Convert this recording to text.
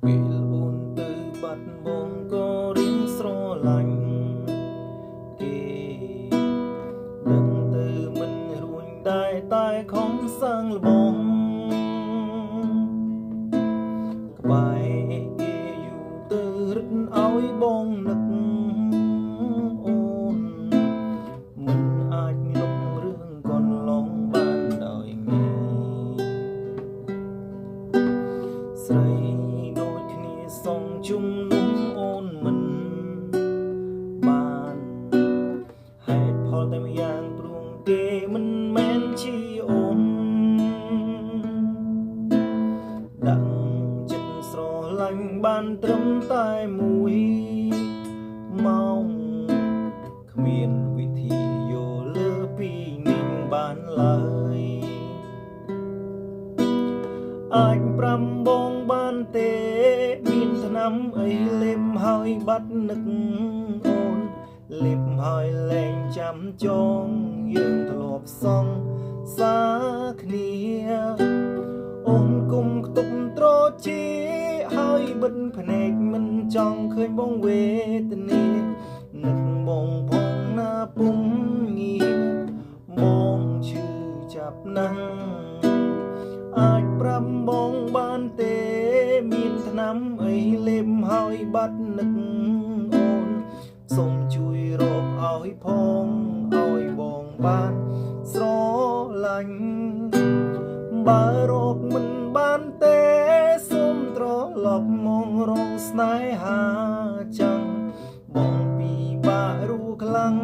ពេលអូនទៅបាត់បងក៏រៀងស្រឡាញ់គេដឹងទៅមិនរួញដែរតែខំសាំងល្បងក្បែរគេយូរទៅរឹតឲ្យបងនឹកអូនមិនអាចលុបរឿងកន្លងបានដោយងាយស្រីដូចគ្នាសងជុំនុំអូនមិនបានហេតុផលតែម្យ៉ាងព្រោះគេមិនមែនជាអូនដាក់ចិត្តស្រឡាញ់បានត្រឹមតែមួយម៉ោងគ្មានវិធីយកលើពីនេះបានឡើយអាចប្រាំបងបានទេមានថ្នាំអីលេបហើយបាត់នឹកអូនលេបហើយលែងចាំចងយើងធ្លាប់សងសាគ្នាអូនគុំខ្ទប់ត្រជាហើយបិទភ្នែកមិនចង់ឃើញបងវេទនានឹកបងផងណាពុំងាបងឈឺចាប់ណាស់អាចប្រាំបងបានទេមានថ្នាំអីលេបហើយបាត់នឹកអូនសូមជួយរកឲ្យផងឲ្យបងបានស្រឡាញ់បើរកមិនបានទេសូមត្រឡប់មករងស្នេហាចាំងបងពីបាក់រូខ្លាំង